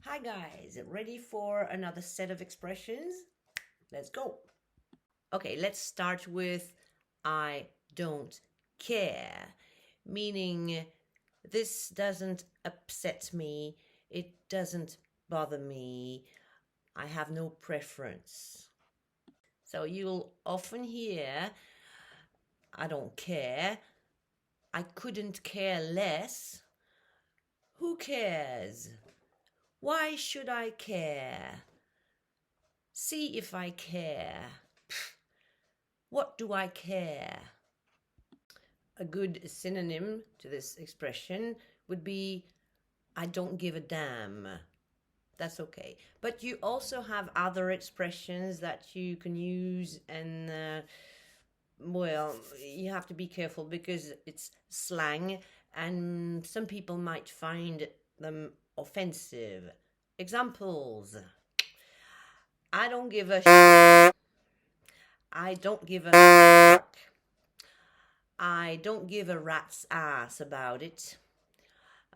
Hi guys, ready for another set of expressions? Let's go. Okay, let's start with I don't care, meaning this doesn't upset me, it doesn't bother me, I have no preference. So you'll often hear I don't care, I couldn't care less, who cares? Why should I care? See if I care. What do I care? A good synonym to this expression would be I don't give a damn. That's okay. But you also have other expressions that you can use, and well, you have to be careful because it's slang and some people might find them offensive. Examples. I don't give a I don't give a fuck. I don't give a rat's ass about it.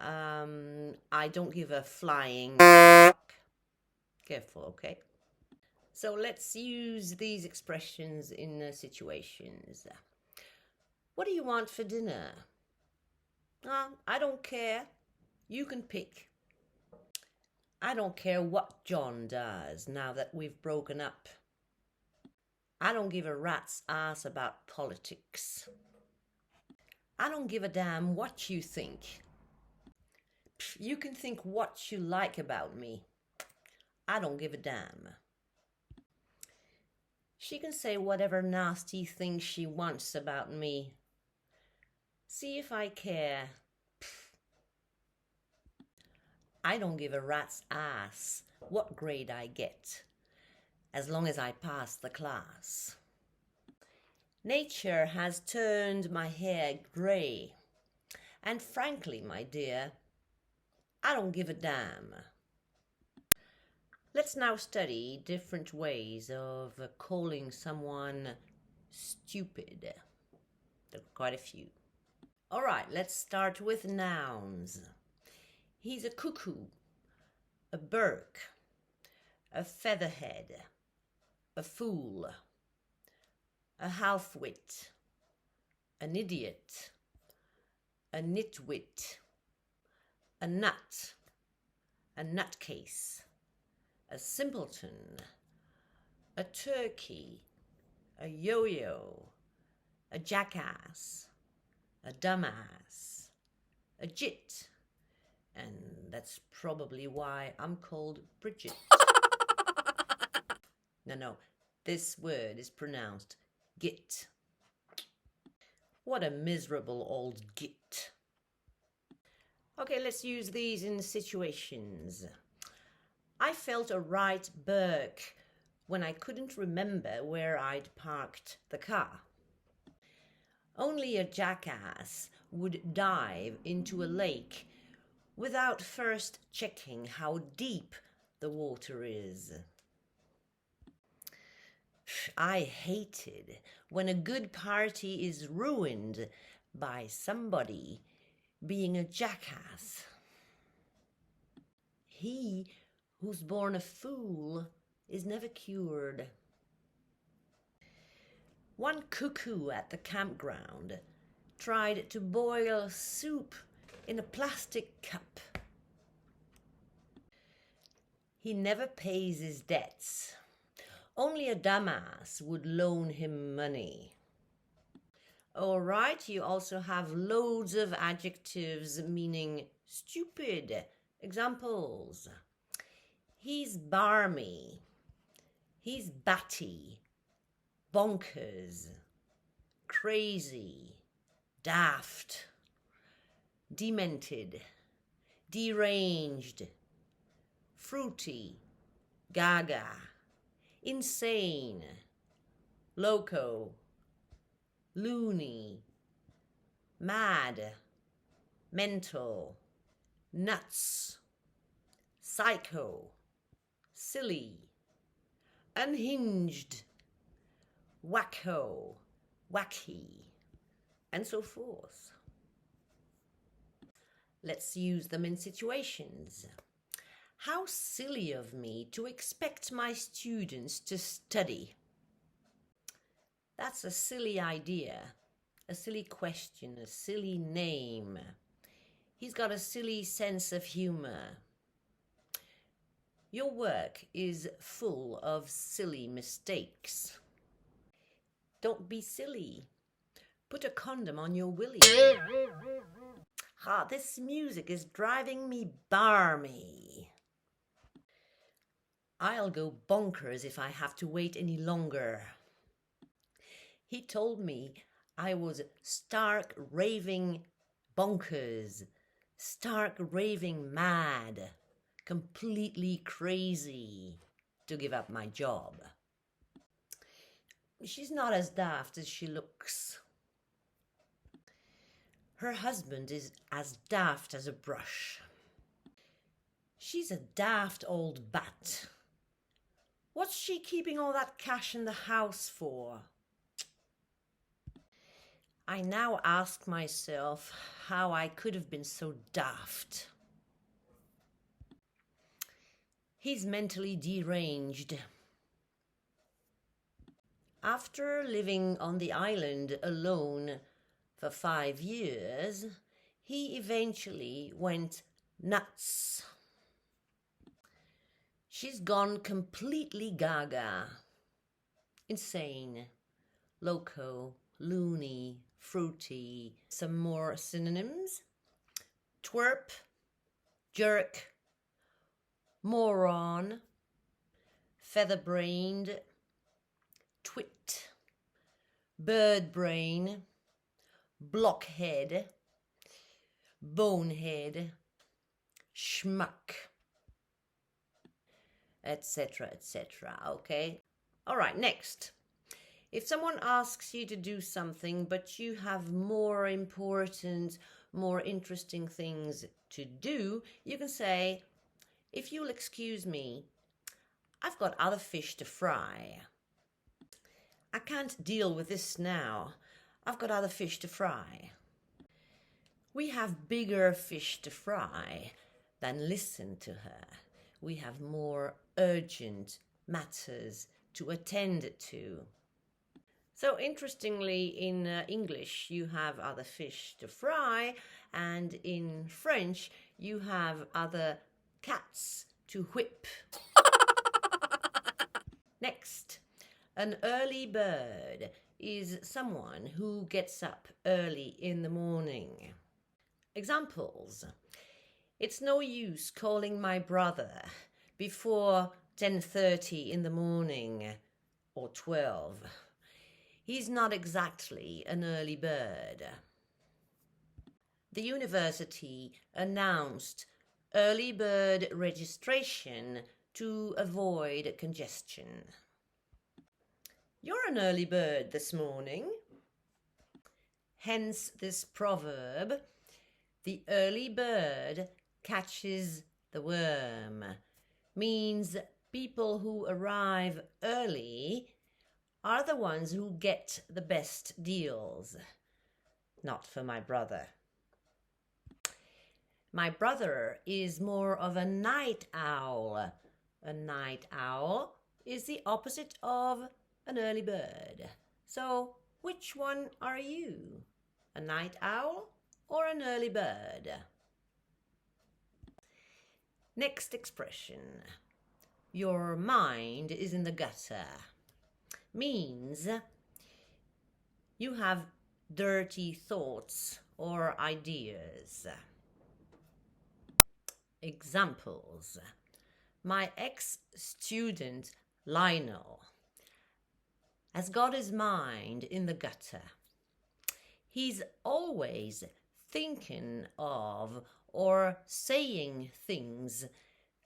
I don't give a flying fuck. Careful, okay? So let's use these expressions in situations. What do you want for dinner? I don't care. You can pick. I don't care what John does now that we've broken up. I don't give a rat's ass about politics. I don't give a damn what you think. You can think what you like about me. I don't give a damn. She can say whatever nasty thing she wants about me. See if I care. I don't give a rat's ass what grade I get, as long as I pass the class. Nature has turned my hair grey, and frankly, my dear, I don't give a damn. Let's now study different ways of calling someone stupid. There are quite a few. All right, let's start with nouns. He's a cuckoo, a Burke, a featherhead, a fool, a half-wit, an idiot, a nitwit, a nut, a nutcase, a simpleton, a turkey, a yo-yo, a jackass, a dumbass, a jit, and that's probably why I'm called Bridget. No, this word is pronounced git. What a miserable old git. Okay, let's use these in situations. I felt a right Burke when I couldn't remember where I'd parked the car. Only a jackass would dive into a lake without first checking how deep the water is. I hated when a good party is ruined by somebody being a jackass. He who's born a fool is never cured. One cuckoo at the campground tried to boil soup in a plastic cup. He never pays his debts. Only a dumbass would loan him money. All right, you also have loads of adjectives meaning stupid. Examples. He's barmy. He's batty. Bonkers. Crazy. Daft. Demented. Deranged. Fruity. Gaga. Insane. Loco. Loony. Mad. Mental. Nuts. Psycho. Silly. Unhinged. Wacko. Wacky. And so forth. Let's use them in situations. How silly of me to expect my students to study. That's a silly idea, a silly question, a silly name. He's got a silly sense of humor. Your work is full of silly mistakes. Don't be silly. Put a condom on your willy. This music is driving me barmy. I'll go bonkers if I have to wait any longer. He told me I was stark raving bonkers, stark raving mad, completely crazy to give up my job. She's not as daft as she looks. Her husband is as daft as a brush. She's a daft old bat. What's she keeping all that cash in the house for? I now ask myself how I could have been so daft. He's mentally deranged. After living on the island alone for 5 years, he eventually went nuts. She's gone completely gaga. Insane, loco, loony, fruity. Some more synonyms: twerp, jerk, moron, feather-brained, twit, bird-brain, blockhead, bonehead, schmuck, etc., etc. Okay? All right, next. If someone asks you to do something, but you have more important, more interesting things to do, you can say, if you'll excuse me, I've got other fish to fry. I can't deal with this now. I've got other fish to fry. We have bigger fish to fry than listen to her. We have more urgent matters to attend to. So interestingly, in English, you have other fish to fry, and in French, you have other cats to whip. Next, an early bird is someone who gets up early in the morning. Examples: it's no use calling my brother before 10:30 in the morning or 12. He's not exactly an early bird. The university announced early bird registration to avoid congestion. You're an early bird this morning. Hence this proverb, the early bird catches the worm, means people who arrive early are the ones who get the best deals. Not for my brother. My brother is more of a night owl. A night owl is the opposite of an early bird. So, which one are you? A night owl or an early bird? Next expression. Your mind is in the gutter. Means you have dirty thoughts or ideas. Examples: my ex-student Lionel has got his mind in the gutter. He's always thinking of or saying things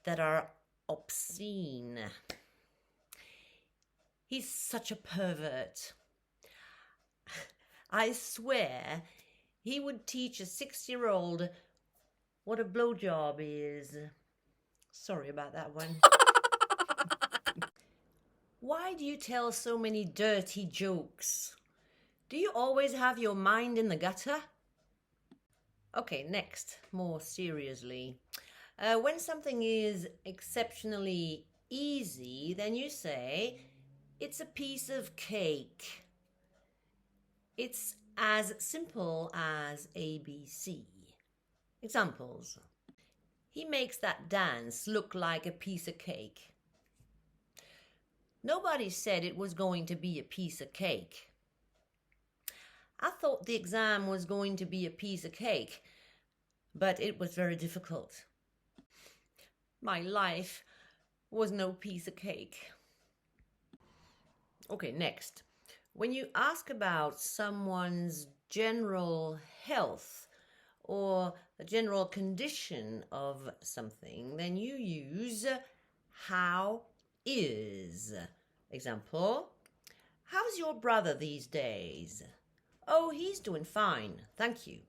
that are obscene. He's such a pervert. I swear he would teach a 6-year-old what a blowjob is. Sorry about that one. Why do you tell so many dirty jokes? Do you always have your mind in the gutter? Okay, next, more seriously. When something is exceptionally easy, then you say, it's a piece of cake. It's as simple as ABC. Examples. He makes that dance look like a piece of cake. Nobody said it was going to be a piece of cake. I thought the exam was going to be a piece of cake, but it was very difficult. My life was no piece of cake. Okay, next. When you ask about someone's general health or the general condition of something, then you use how is. Example, how's your brother these days? Oh, he's doing fine, thank you.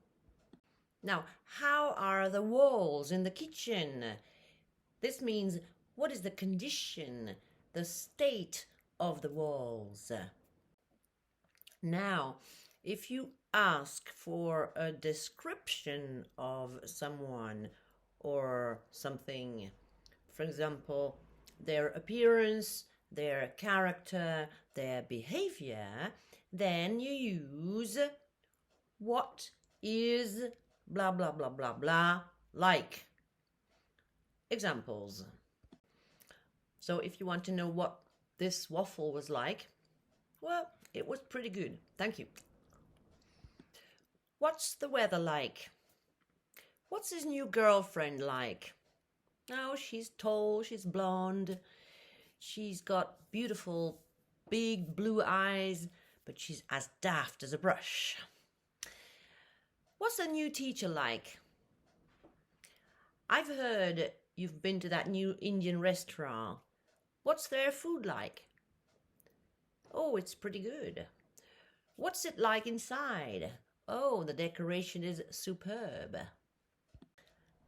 Now, how are the walls in the kitchen? This means, what is the condition, the state of the walls? Now, if you ask for a description of someone or something, for example, their appearance, their character, their behavior, then you use what is blah blah blah blah blah like. Examples. So if you want to know what this waffle was like, well, it was pretty good, thank you. What's the weather like? What's his new girlfriend like? Oh, she's tall, she's blonde, she's got beautiful big blue eyes, but she's as daft as a brush. What's the new teacher like? I've heard you've been to that new Indian restaurant. What's their food like? Oh, it's pretty good. What's it like inside? Oh, the decoration is superb.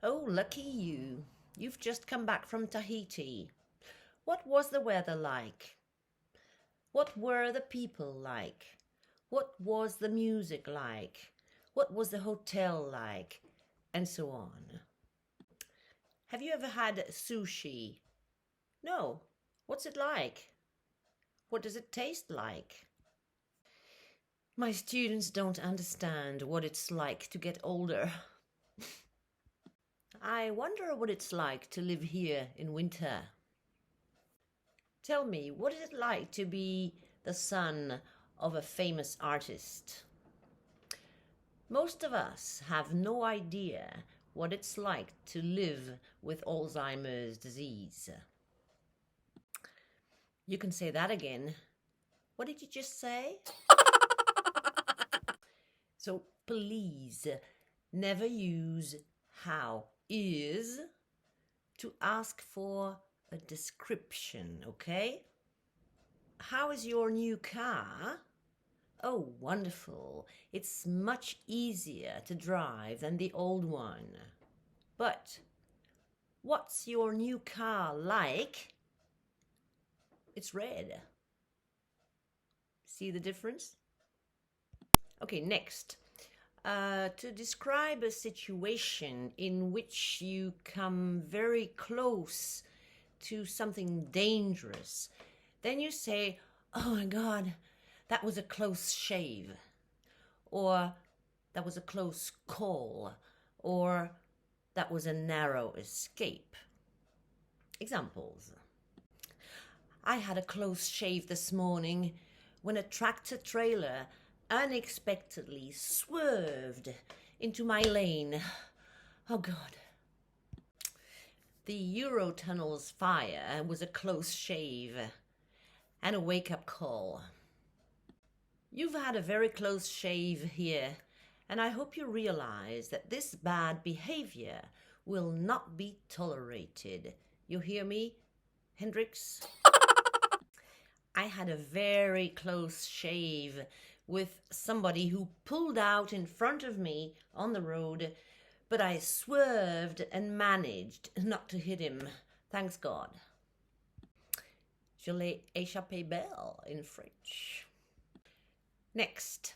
Oh, lucky you. You've just come back from Tahiti. What was the weather like? What were the people like? What was the music like? What was the hotel like? And so on. Have you ever had sushi? No. What's it like? What does it taste like? My students don't understand what it's like to get older. I wonder what it's like to live here in winter. Tell me, what is it like to be the son of a famous artist? Most of us have no idea what it's like to live with Alzheimer's disease. You can say that again. What did you just say? So please never use how is to ask for a description, okay? How is your new car? Oh, wonderful. It's much easier to drive than the old one. But what's your new car like? It's red. See the difference? Okay, next. To describe a situation in which you come very close to something dangerous, then you say, oh my God, that was a close shave, or that was a close call, or that was a narrow escape. Examples. I had a close shave this morning when a tractor trailer unexpectedly swerved into my lane. Oh God. The Eurotunnel's fire was a close shave and a wake-up call. You've had a very close shave here, and I hope you realize that this bad behavior will not be tolerated. You hear me, Hendrix? I had a very close shave with somebody who pulled out in front of me on the road, but I swerved and managed not to hit him. Thanks God. Je l'ai échappé belle in French. Next.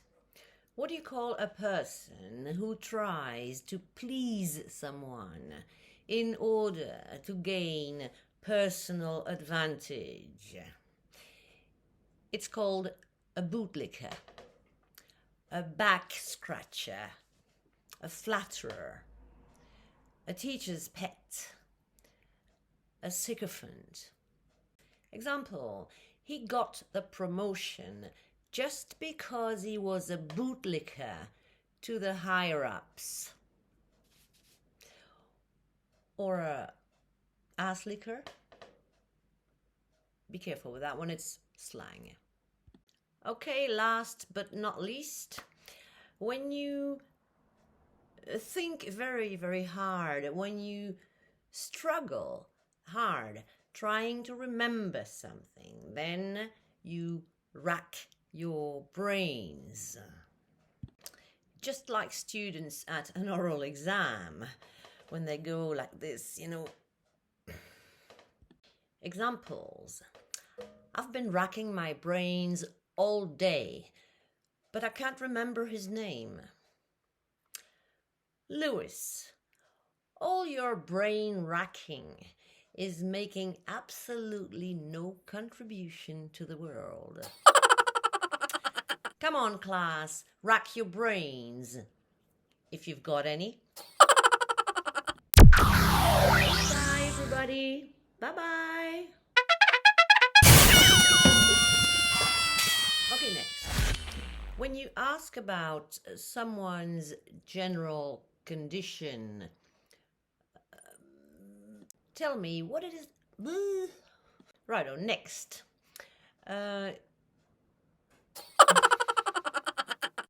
What do you call a person who tries to please someone? in order to gain personal advantage. It's called a bootlicker, a back scratcher, a flatterer, a teacher's pet, a sycophant. Example, he got the promotion just because he was a bootlicker to the higher-ups. Or a ass licker. Be careful with that one, it's slang. Okay, last but not least, when you think very, very hard, when you struggle hard trying to remember something, then you rack your brains. Just like students at an oral exam, when they go like this, you know. Examples. I've been racking my brains all day, but I can't remember his name. Lewis, all your brain racking is making absolutely no contribution to the world. Come on, class, rack your brains, if you've got any. Bye, everybody. Bye-bye. Okay, next. When you ask about someone's general condition, tell me what it is. Righto, next.